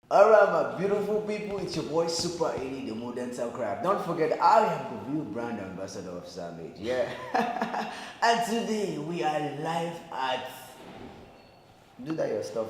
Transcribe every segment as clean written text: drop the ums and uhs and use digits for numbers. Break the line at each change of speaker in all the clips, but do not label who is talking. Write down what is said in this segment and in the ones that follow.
Alright, my beautiful people, it's your boy Super 80, the modern crab. Don't forget, I am the real brand ambassador of Savage. Yeah. And today we are live at. Do that your stuff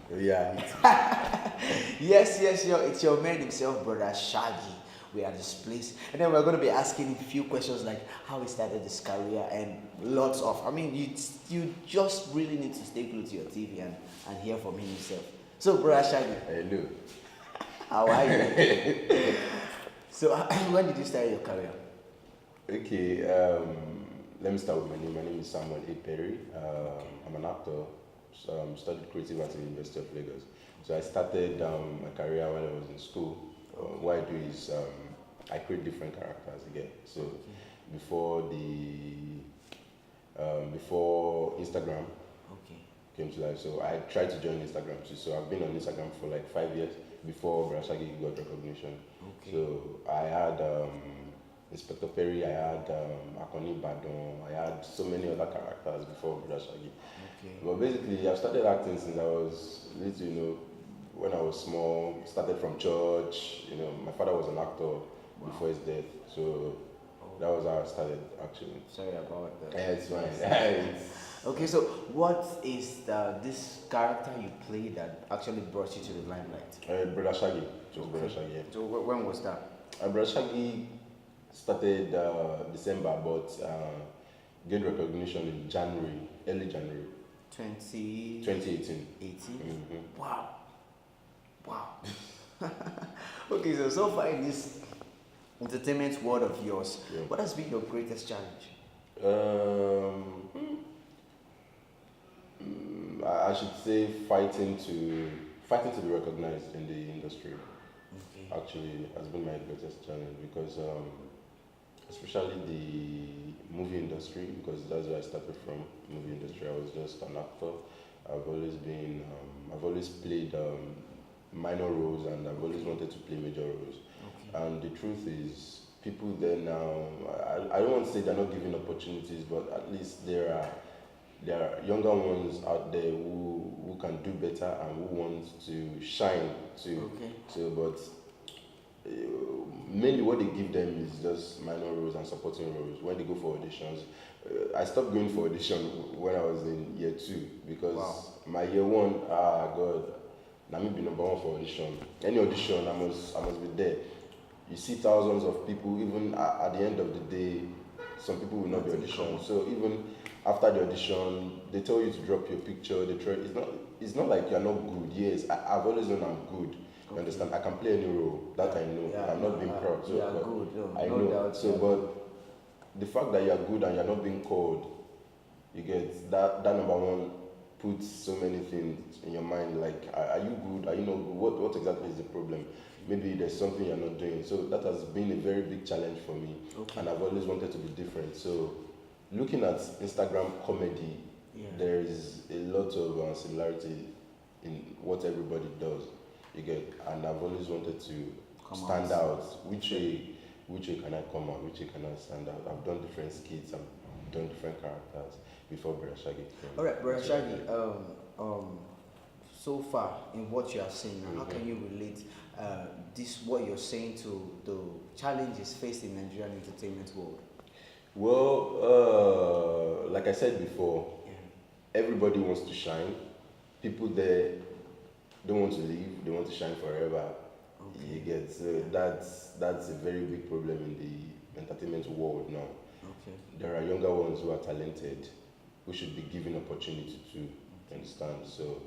again.
Yeah.
Yes, yo, it's your man himself, Broda Shaggi. We are this place, and then we're going to be asking a few questions like how he started his career and lots of. I mean, you just really need to stay glued to your TV and hear from him himself. So, Broda Shaggi,
Hello.
how are you? So, when did you start your career?
Okay, let me start with my name. My name is Samuel A. Perry. I'm an actor. So, studied creative at the University of Lagos. So I started my career when I was in school. What I do is I create different characters again. So before before Instagram
Okay.
came to life, so I tried to join Instagram too. So I've been on Instagram for like 5 years before Broda Shaggi got recognition.
Okay.
So I had Inspector Perry, I had Akoni Badon, I had so many other characters before Broda Shaggi.
Okay.
But basically, I've started acting since I was little, when I was small, started from church, my father was an actor before his death, so that was how I started actually.
Sorry about that.
Yeah, it's fine.
Okay, so what is this character you played that actually brought you to the limelight?
Broda Shaggi, just Broda Shaggi. Yeah.
So when was that?
Broda Shaggi started December, but gained recognition in January, early January 2018.
18?
Mm-hmm.
Wow. Okay, so far in this entertainment world of yours,
Yeah.
what has been your greatest challenge?
I should say fighting to be recognized in the industry.
Okay.
Actually, has been my greatest challenge because, especially the movie industry, because that's where I started from. Movie industry, I was just an actor. I've always played minor roles, and I've always wanted to play major roles.
Okay.
And the truth is, people there now, I don't want to say they're not given opportunities, but at least there are younger ones out there who can do better and who want to shine too.
Okay.
So, but mainly what they give them is just minor roles and supporting roles. When they go for auditions, I stopped going for audition when I was in year 2 because my year 1, God, let me be number 1 for audition. Any audition, I must be there. You see thousands of people. Even at the end of the day, some people will not be auditioned. So even after the audition, they tell you to drop your picture. They try. It's not like you're not good. Yes, I've always known I'm good. You understand? I can play any role. That I know.
Yeah,
I'm not being proud. So,
yeah,
but
good. No,
I
no
know.
doubt,
So,
yeah.
but the fact that you're good and you're not being called, you get that number one puts so many things in your mind. Like, are you good? Are you not good? What exactly is the problem? Maybe there's something you're not doing. So that has been a very big challenge for me.
Okay.
And I've always wanted to be different. So looking at Instagram comedy,
Yeah.
there is a lot of similarity in what everybody does. You get, and I've always wanted to stand out. Which way can I come out? Which way can I stand out? I've done different skits. I've done different characters before Broda Shaggi came.
All right, Broda Shaggi. So far in what you are saying, how can you relate this what you're saying to the challenges faced in Nigerian entertainment world?
Well, like I said before, everybody wants to shine. People there don't want to leave; they want to shine forever.
Okay.
You get, so that's a very big problem in the entertainment world now.
Okay.
There are younger ones who are talented, who should be given opportunity to understand. So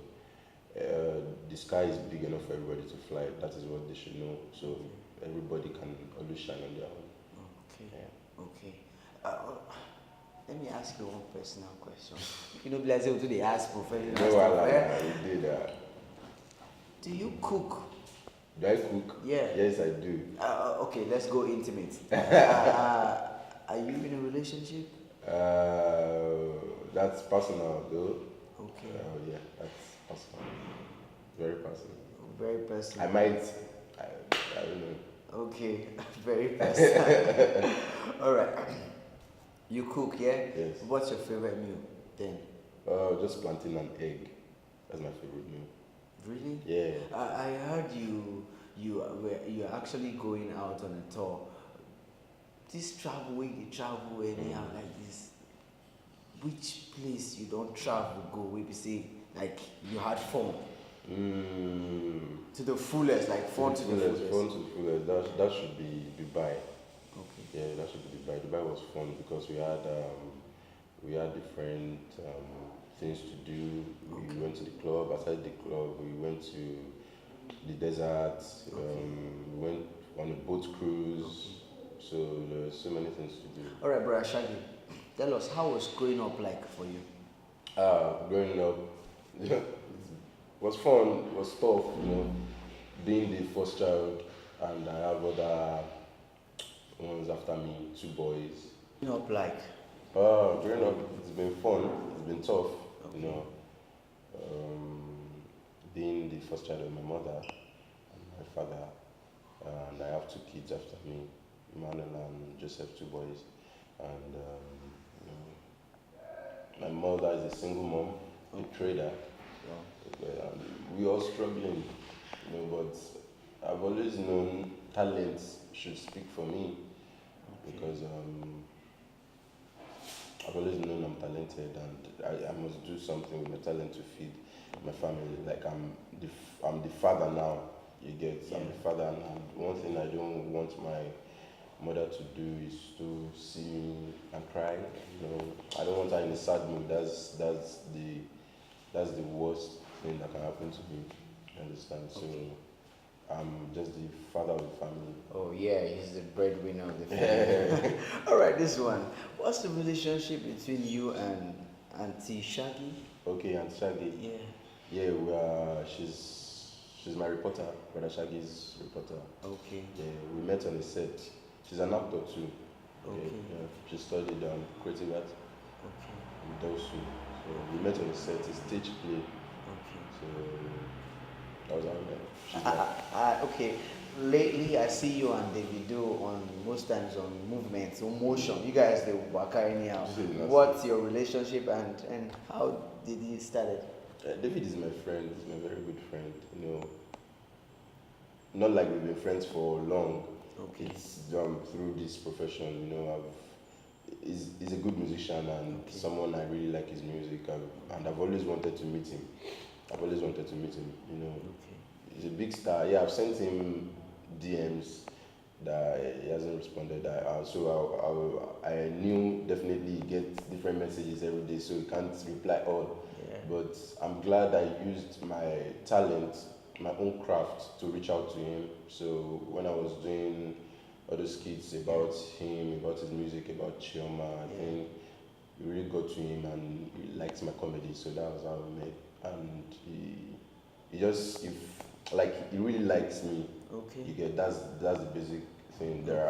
the sky is big enough for everybody to fly. That is what they should know. So everybody can always shine on their own.
Okay.
Yeah.
Okay. Let me ask you one personal question. Blase, do they ask professional
No,
stuff?
you did that.
Do you cook?
Do I cook?
Yeah.
Yes, I do.
Okay, let's go intimate. Are you in a relationship?
That's personal, though.
Okay.
Yeah, that's personal. Very personal.
Very personal.
I don't know.
Okay, very personal. All right. You cook, yeah?
Yes.
What's your favorite meal then?
Just plantain and egg. That's my favorite meal.
Really?
Yeah.
I heard you're actually going out on a tour. This travel where you travel anyhow like this, which place you don't travel go where you say like you had fun
Mm,
to the fullest, like
to the
fun to the
fullest,
fullest.
fun to the fullest. That should be Dubai.
Okay.
Yeah, that should be Dubai. Dubai was fun because we had different things to do. We
Okay.
went to the club. Outside the club, we went to the desert.
Okay.
We went on a boat cruise. So there's so many things to do.
All right, brother Shaggy, tell us how was growing up like for you?
Growing up, was fun. Was tough. Being the first child, and I have other ones after me, two boys.
Growing up like
Growing up, it's been fun. It's been tough. You
okay.
know, um, being the first child of my mother and my father, and I have two kids after me, Emmanuel and Joseph, two boys, and you know, my mother is a single mom, a trader.
Wow.
We all struggling, but I've always known talent should speak for me
Okay.
because I've always known I'm talented and I must do something with my talent to feed my family. Like I'm the father now. You get, I'm the father, and one thing I don't want my mother to do is to see me and cry. I don't want her in a sad mood. That's the worst thing that can happen to me. You understand? So
Okay.
I'm just the father of the family.
Oh yeah, he's the breadwinner of the family. All right, this one. What's the relationship between you and Auntie Shaggy?
Okay, and Shaggy.
Yeah.
Yeah, she's my reporter. Broda Shaggi's reporter.
Okay.
Yeah, we met on the set. She's an actor too.
Okay.
Yeah. She studied creative art
Okay.
in Dosu. So we met on the set. It's stage play.
Okay.
So that was how we met. She's my
Okay. Lately, I see you and Davido on most times on movements, on motion. You guys they work anyhow.
Yes.
What's your relationship and how did it started?
David is my friend. He's my very good friend. Not like we've been friends for long.
Okay.
It's through this profession. He's a good musician and
Okay.
someone I really like his music. And I've always wanted to meet him.
Okay.
He's a big star. Yeah, I've sent him DMs that he hasn't responded. I knew definitely he gets different messages every day, so he can't reply all.
Yeah.
But I'm glad I used my talent, my own craft, to reach out to him. So when I was doing other skits about him, about his music, about Chioma, I think it really got to him and he liked my comedy. So that was how we met. And he really likes me.
Okay.
You get, that's the basic thing. There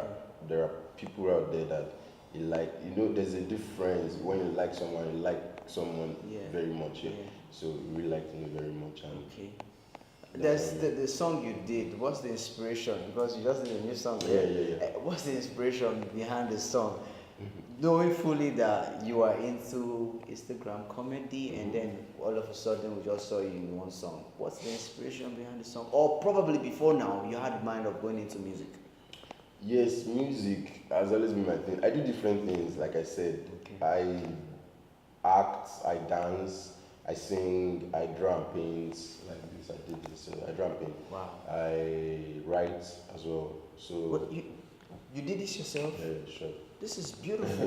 are people out there that you like. There's a difference when you like someone. You like someone very much. Yeah. So he really liked me very much. And
Okay. There's the song you did. What's the inspiration? Because you just did a new song.
Yeah.
What's the inspiration behind the song? Knowing fully that you are into Instagram comedy, and then all of a sudden we just saw you in one song. What's the inspiration behind the song? Or probably before now you had mind of going into music.
Yes, music has always been my thing. I do different things, like I said.
Okay.
I act, I dance, I sing, I draw and paint. Like this, I did this. So I draw and paint.
Wow.
I write as well. So
What you did this yourself?
yeah, sure.
This is beautiful.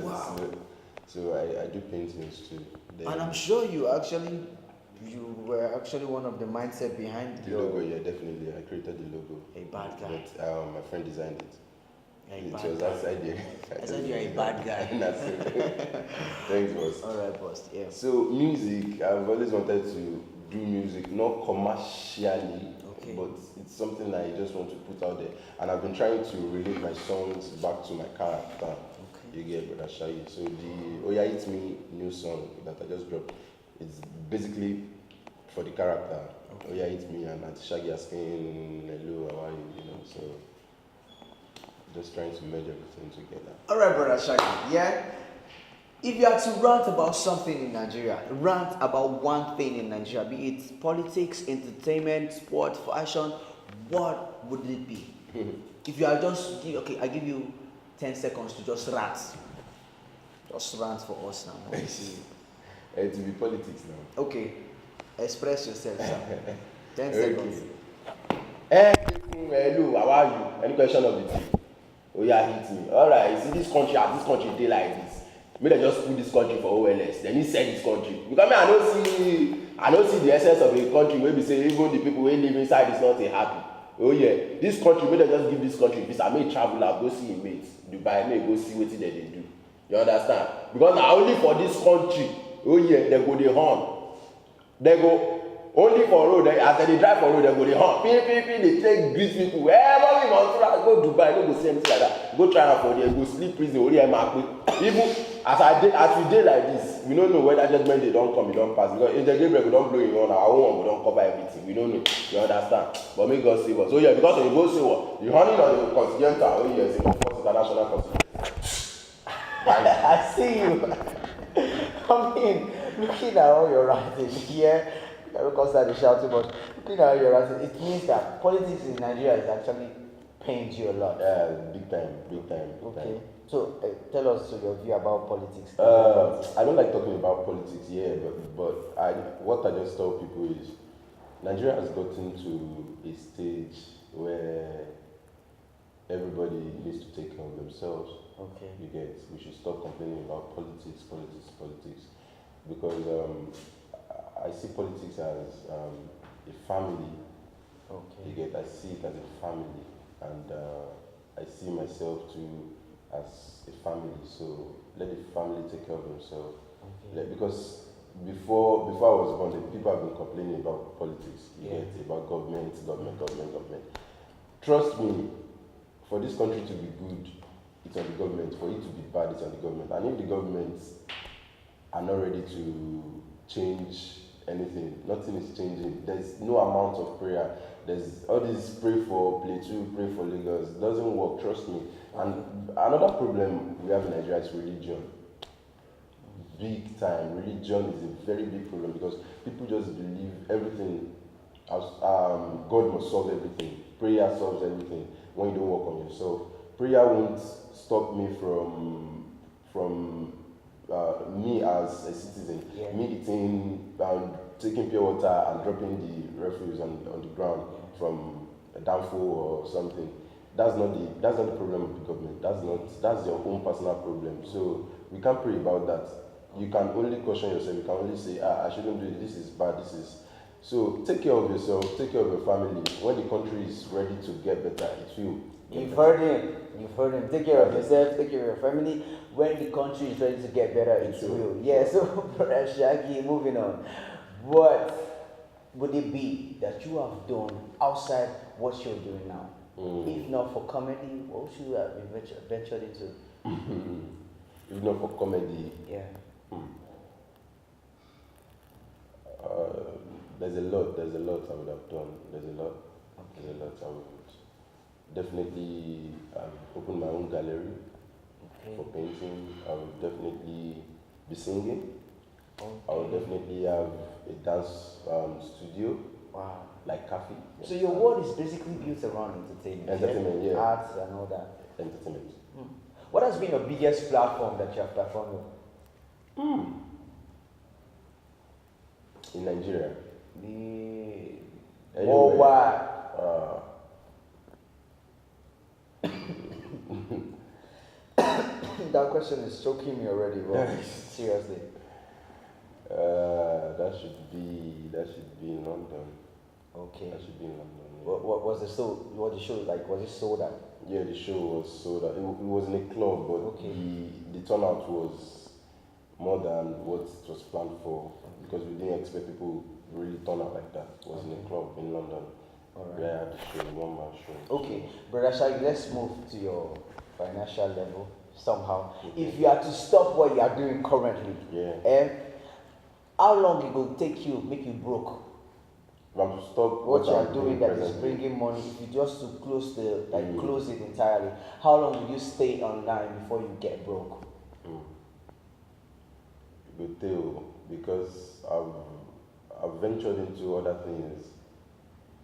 Wow.
So I do paintings too.
And I'm sure you were actually one of the mindset behind
the logo. Yeah, definitely. I created the logo.
A bad guy.
But my friend designed it.
A bad
It was
guy.
that idea.
I said you're a bad guy.
That's it. Thanks, boss.
All right, boss. Yeah.
So music, I've always wanted to do music, not commercially, but it's something I just want to put out there. And I've been trying to relate my songs back to my character. You get Broda Shaggi. So the Oya It's Me new song that I just dropped, it's basically for the character. Oya It's Me and Auntie Shaggi asking hello, how are you? So just trying to merge everything together.
All right, Broda Shaggi. Yeah. If you had to rant about something in Nigeria, rant about one thing in Nigeria, be it politics, entertainment, sport, fashion, what would it be? If you are just okay, I give you 10 seconds to just rant. Just rant for us now. Let me see.
It will be politics now.
Okay, express yourself, sir. 10 seconds.
Hello, how are you? Any question of the team? Oh yeah, hit me. Alright, you see this country, as this country dey like this. May they just put this country for OLS. Then he sell this country. Because me, I don't see the essence of a country where we say even the people who live inside is not happy. Oh yeah, this country, may they just give this country visa. May travel out, go see him mates. Dubai, may go see what they do. You understand? Because now only for this country, oh yeah, they go the horn. They go only for road. As they drive for road, they go the horn. They take grease people. Everybody must go Dubai. No go see anything like that. Go try out for there. Go sleep prison. Only even as we dey like this, we don't know whether judgment day don't come, it don't pass. Because if the Gabriel we don't blow it on, our own we don't cover everything. We don't know. You understand? But may God save us. So yeah, because when you go say what, the honey on the continental, oh yes, it must force international continent.
I see you. I mean, looking at all your writing here, I don't consider the shout too much. Looking at all your writing, it means that politics in Nigeria is actually pains you a lot.
Yeah, big time, big time.
Okay. So tell us your view about politics.
I don't like talking about politics, yeah, but what I just tell people is Nigeria has gotten to a stage where everybody needs to take care of themselves.
Okay.
You get? We should stop complaining about politics, because I see politics as a family.
Okay.
You get? I see it as a family, and I see myself too as a family. So let the family take care of themselves. Okay. Because before I was born, the people have been complaining about politics. You get? About government. Trust me, for this country to be good, it's on the government. For it to be bad, it's on the government. And if the governments are not ready to change anything, nothing is changing. There's no amount of prayer. There's all this pray for Plateau, pray for Lagos. It doesn't work, trust me. And another problem we have in Nigeria is religion. Big time. Religion is a very big problem because people just believe everything as God must solve everything. Prayer solves everything when you don't work on yourself. Prayer won't stop me from me as a citizen, me eating, taking pure water and dropping the refuse on the ground from a downfall or something. That's not the problem of the government. That's your own personal problem. So we can't pray about that. You can only caution yourself. You can only say, I shouldn't do it. This is bad. This is. So take care of yourself. Take care of your family. When the country is ready to get better, it will.
You've heard him. Take care of yourself, take care of your family. When the country is ready to get better, it will. Yeah, so Broda Shaggi, moving on. What would it be that you have done outside what you're doing now? If not for comedy, what should you have ventured into?
If not for comedy,
yeah.
There's a lot I would have done. There's a lot I would definitely open my own gallery for painting. I will definitely be singing. Okay. I will definitely have a dance studio.
Wow.
Like cafe.
So your world is basically built around entertainment.
Yeah.
Arts and all that.
Entertainment.
What has been your biggest platform that you have performed with?
In Nigeria.
Worldwide. That question is choking me already, bro. Seriously.
That should be in London.
Okay.
That should be in London. Yeah.
What was the show? What the show like? Was it sold out?
Yeah, the show was sold out. It was in a club, but the turnout was more than what it was planned for because we didn't expect people really turn out like that. It was in a club in London.
All right.
Yeah, I had the show, one man show.
Okay, Broda Shaggi, let's move to your financial level somehow. If you are to stop what you are doing currently, how long it will take you, make you broke?
If I'm to stop
what you are doing that is bringing money, if you just to close close it entirely, how long will you stay online before you get broke?
good tale because I've ventured into other things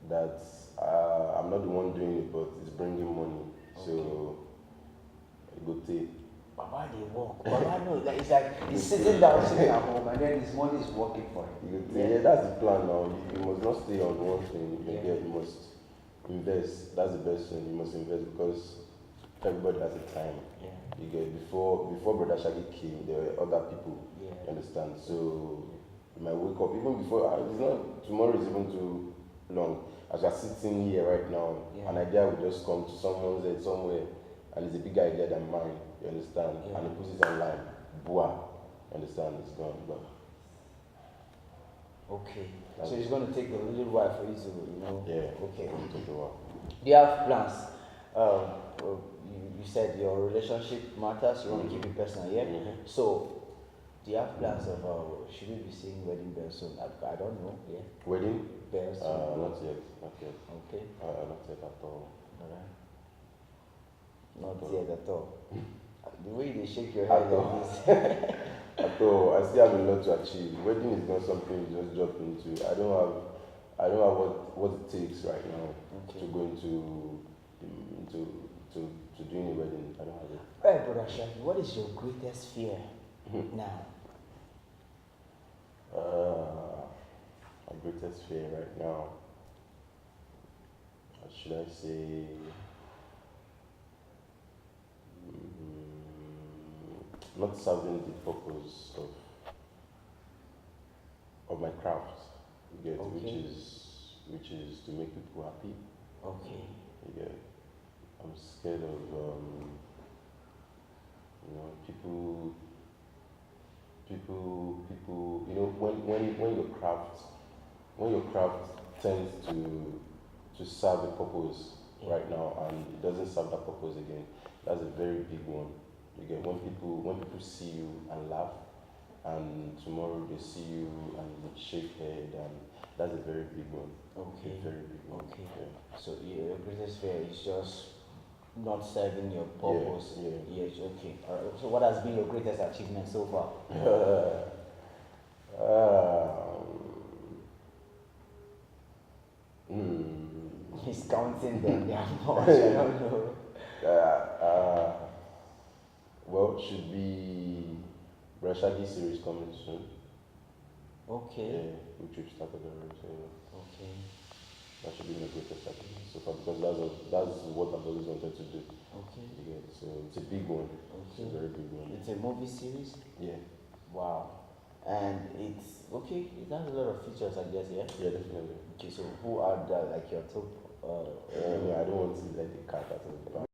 that I'm not the one doing it, but it's bringing money. So a good tale.
Baba they work. Baba no, like, it's like he's sitting down, sitting at home, and then his money is working for him.
Yeah, that's the plan now. You must not stay on one thing. You must invest. That's the best thing. You must invest because everybody has a time.
Yeah.
You get before Broda Shaggi came, there were other people.
Yeah.
You understand? So you might wake up even before. It's not tomorrow is even too long. As you're sitting here right now, an idea will just come to someone's head somewhere, and it's a bigger idea than mine. You understand?
Yeah.
And he puts it online. Boah. You understand? It's gone. But
okay. So it's going to take a little while for you to,
yeah.
Okay.
It's going to take a while.
Do you have plans? You said your relationship matters. You want to keep it personal, yeah. So, do you have plans of should we be seeing wedding bells soon? I don't know. Yeah.
Wedding
bells?
Not yet. Not yet.
Okay.
Not yet at all.
Alright. Not yet at all. The way they shake your head like this.
At all. I still have a lot to achieve. Wedding is not something you just jump into. I don't have what it takes right now to go into doing a wedding. I don't have it.
Alright, Broda Shaggi, what is your greatest fear now?
My greatest fear right now. What should I say? Not serving the purpose of my craft, you get, which is to make people happy.
Okay.
You get, I'm scared of people. When your craft tends to serve a purpose right now and it doesn't serve that purpose again, that's a very big one. You get, when people see you and laugh, and tomorrow they see you and shake head, and that's a very big one.
Okay.
A very big one.
Okay.
Yeah.
So your greatest fear is just not serving your purpose.
Yeah.
Yes. Okay. All right. So what has been your greatest achievement so far? He's counting them. They are much. I don't know.
Well, should be Broda Shaggi series coming soon.
Okay.
Yeah, which we've started already. So
okay.
That should be my greatest achievement so far because that's what I've always wanted to do.
Okay.
Yeah, so it's a big one.
Okay.
It's a very big one.
It's a movie series?
Yeah.
Wow. And it's okay, it has a lot of features, I guess, yeah?
Yeah, definitely.
Okay, so who are your top
I don't want to let the cat out of the bag.